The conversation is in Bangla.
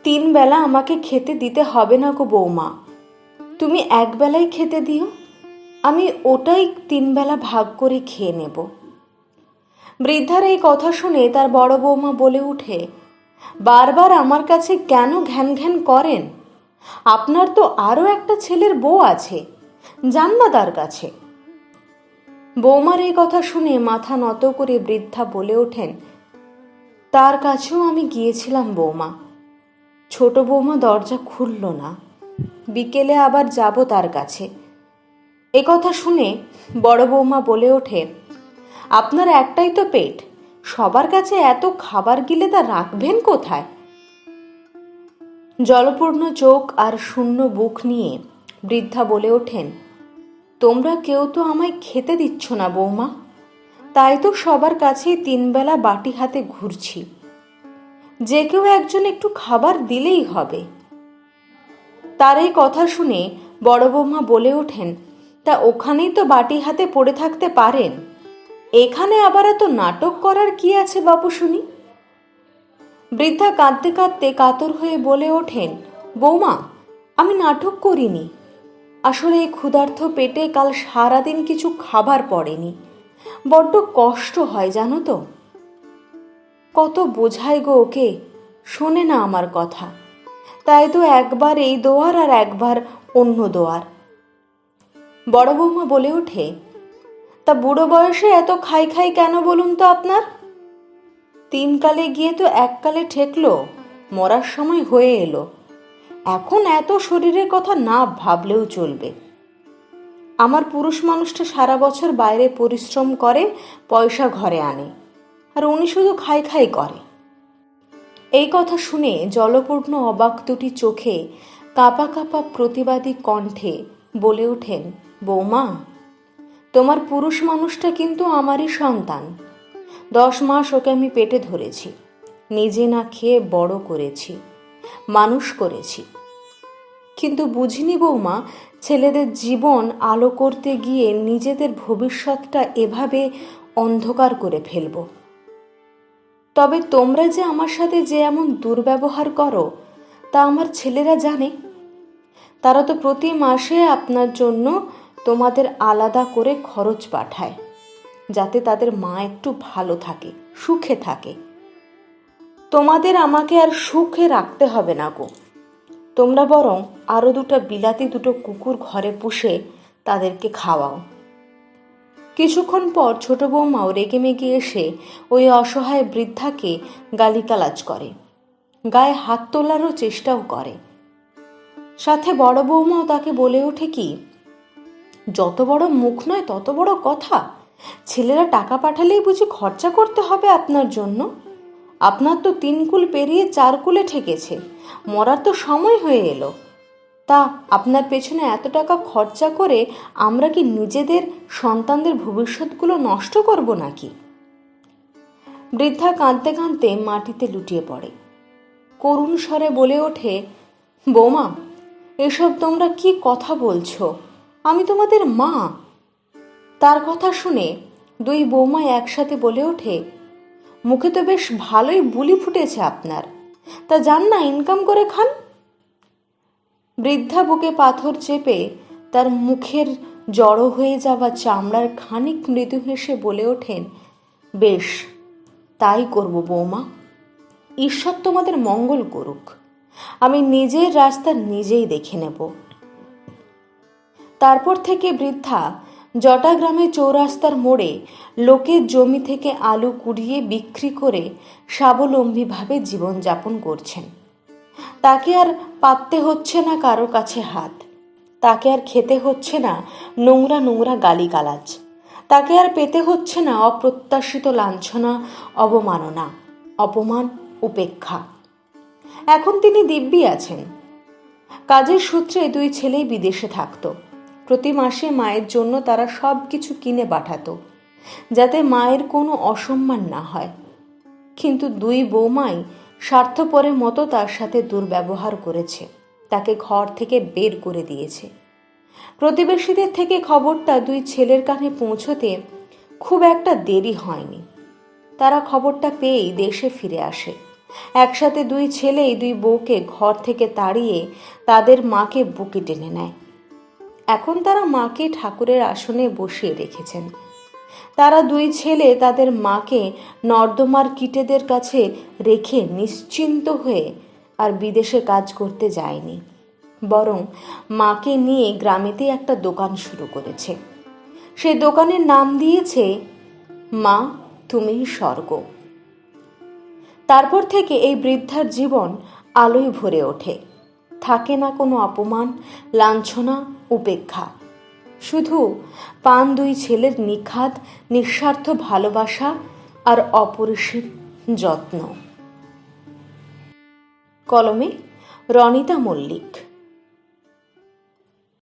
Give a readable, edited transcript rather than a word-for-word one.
তিন বেলা আমাকে খেতে দিতে হবে না গো বৌমা, তুমি একবেলাই খেতে দিও, আমি ওটাই তিন বেলা ভাগ করে খেয়ে নেব। বৃদ্ধার এই কথা শুনে তার বড় বৌমা বলে উঠে, বারবার আমার কাছে কেন ঘ্যান ঘ্যান করেন? আপনার তো আরও একটা ছেলের বউ আছে, যান না তার কাছে। বৌমার এই কথা শুনে মাথা নত করে বৃদ্ধা বলে ওঠেন, তার কাছেও আমি গিয়েছিলাম বৌমা, ছোট বৌমা দরজা খুলল না, বিকেলে আবার যাব তার কাছে। এ কথা শুনে বড় বৌমা বলে ওঠে, আপনার একটাই তো পেট, সবার কাছে এত খাবার গিলে তা রাখবেন কোথায়? জলপূর্ণ চোখ আর শূন্য বুক নিয়ে বৃদ্ধা বলে ওঠেন, তোমরা কেউ তো আমায় খেতে দিচ্ছ না বৌমা, তাই তো সবার কাছেই তিন বেলা বাটি হাতে ঘুরছি, যে কেউ একজন একটু খাবার দিলেই হবে। তার এই কথা শুনে বড় বৌমা বলে ওঠেন, তা ওখানেই তো বাটি হাতে পড়ে থাকতে পারেন, এখানে আবার এত নাটক করার কি আছে বাপু শুনি? বৃদ্ধা কাঁদতে কাঁদতে কাতর হয়ে বলে ওঠেন, বৌমা আমি নাটক করিনি, আসলে এই ক্ষুধার্ত পেটে কাল সারাদিন কিছু খাবার পড়েনি, বড্ড কষ্ট হয় জানো তো। কত বোঝাই গো ওকে, শোনে না আমার কথা, তাই তো একবার এই দোয়ার আর একবার অন্য দোয়ার। বড় বৌমা বলে ওঠে, তা বুড়ো বয়সে এত খাই খাই কেন বলুন তো আপনার? তিন কালে গিয়ে তো এককালে ঠেকলো, মরার সময় হয়ে এলো, এখন এত শরীরের কথা না ভাবলেও চলবে। আমার পুরুষ মানুষটা সারা বছর বাইরে পরিশ্রম করে পয়সা ঘরে আনে, আর উনি শুধু খাই খাই করে। এই কথা শুনে জলপূর্ণ অবাক দুটি চোখে কাঁপা কাঁপা প্রতিবাদী কণ্ঠে বলে ওঠেন, বৌমা তোমার পুরুষ মানুষটা কিন্তু আমারই সন্তান, 10 মাস ওকে আমি পেটে ধরেছি, নিজে না খেয়ে বড় করেছি, মানুষ করেছি, কিন্তু বুঝিনি বৌমা ছেলেদের জীবন আলো করতে গিয়ে নিজেদের ভবিষ্যৎটা এভাবে অন্ধকার করে ফেলব। তবে তোমরা যে আমার সাথে যে এমন দুর্ব্যবহার করো তা আমার ছেলেরা জানে, তারা তো প্রতি মাসে আপনার জন্য তোমাদের আলাদা করে খরচ পাঠায়, যাতে তাদের মা একটু ভালো থাকে, সুখে থাকে। তোমাদের আমাকে আর সুখে রাখতে হবে না গো, তোমরা বরং আরো বিলাতি কুকুর ঘরে পুষে তাদেরকে খাওয়াও। কিছুক্ষণ পর ছোট বৌমাও রেগে মেগে এসে ওই অসহায় বৃদ্ধাকে গালিগালাজ করে, গায়ে হাত তোলারও চেষ্টাও করে। সাথে বড় বৌমাও তাকে বলে ওঠে, কি যত বড় মুখ নয় তত বড় কথা, ছেলেরা টাকা পাঠালেই বুঝি খরচা করতে হবে আপনার জন্য? আপনার তো 3 কুল পেরিয়ে 4 কুলে ঠেকেছে, মরার তো সময় হয়ে এলো, তা আপনার পেছনে এত টাকা খরচা করে আমরা কি নিজেদের সন্তানদের ভবিষ্যৎগুলো নষ্ট করব নাকি? বৃদ্ধা কাঁদতে কাঁদতে মাটিতে লুটিয়ে পড়ে, করুণ স্বরে বলে ওঠে, বৌমা এসব তোমরা কি কথা বলছো? আমি তোমাদের মা। তার কথা শুনে 2 বৌমা একসাথে বলে ওঠে, মুখে তো বেশ ভালোই বুলি ফুটেছে আপনার, তা যান না ইনকাম করে খান। বৃদ্ধা বুকে পাথর চেপে তার মুখের জড়ো হয়ে যাওয়া চামড়ার খানিক মৃদু হেসে বলে ওঠেন, বেশ তাই করব বৌমা, ঈশ্বর তোমাদের মঙ্গল করুক, আমি নিজের রাস্তা নিজেই দেখে নেব। তারপর থেকে বৃদ্ধা জটাগ্রামে চৌরাস্তার মোড়ে লোকের জমি থেকে আলু কুড়িয়ে বিক্রি করে স্বাবলম্বীভাবে জীবনযাপন করছেন। তাকে আর পাততে হচ্ছে না কারো কাছে হাত, তাকে আর খেতে হচ্ছে না নোংরা নোংরা গালিগালাজ, তাকে আর পেতে হচ্ছে না অপ্রত্যাশিত লাঞ্ছনা, অবমাননা, অপমান, উপেক্ষা। এখন তিনি দিব্যি আছেন। কাজের সূত্রে 2 ছেলেই বিদেশে থাকতো, প্রতি মাসে মায়ের জন্য তারা সব কিছু কিনে পাঠাতো, যাতে মায়ের কোনো অসম্মান না হয়। কিন্তু 2 বৌমাই স্বার্থপরের মতো তার সাথে দুর্ব্যবহার করেছে, তাকে ঘর থেকে বের করে দিয়েছে। প্রতিবেশীদের থেকে খবরটা 2 ছেলের কানে পৌঁছতে খুব একটা দেরি হয়নি, তারা খবরটা পেয়েই দেশে ফিরে আসে। একসাথে দুই ছেলেই দুই বউকে ঘর থেকে তাড়িয়ে তাদের মাকে বুকে টেনে নেয়। এখন তারা মাকে ঠাকুরের আসনে বসিয়ে রেখেছেন। তারা দুই ছেলে তাদের মাকে নর্দমার কীটেদের কাছে রেখে নিশ্চিন্ত হয়ে আর বিদেশে কাজ করতে যায়নি, বরং মাকে নিয়ে গ্রামেতে একটা দোকান শুরু করেছে। সেই দোকানের নাম দিয়েছে মা তুমি স্বর্গ। তারপর থেকে এই বৃদ্ধার জীবন আলোয় ভরে ওঠে। থাকে না কোনো অপমান, লাঞ্ছনা, উপেক্ষা, শুধু পান দুই ছেলের নিখাদ নিঃস্বার্থ ভালোবাসা আর অপরিসীম যত্ন। কলমে রনিতা মল্লিক।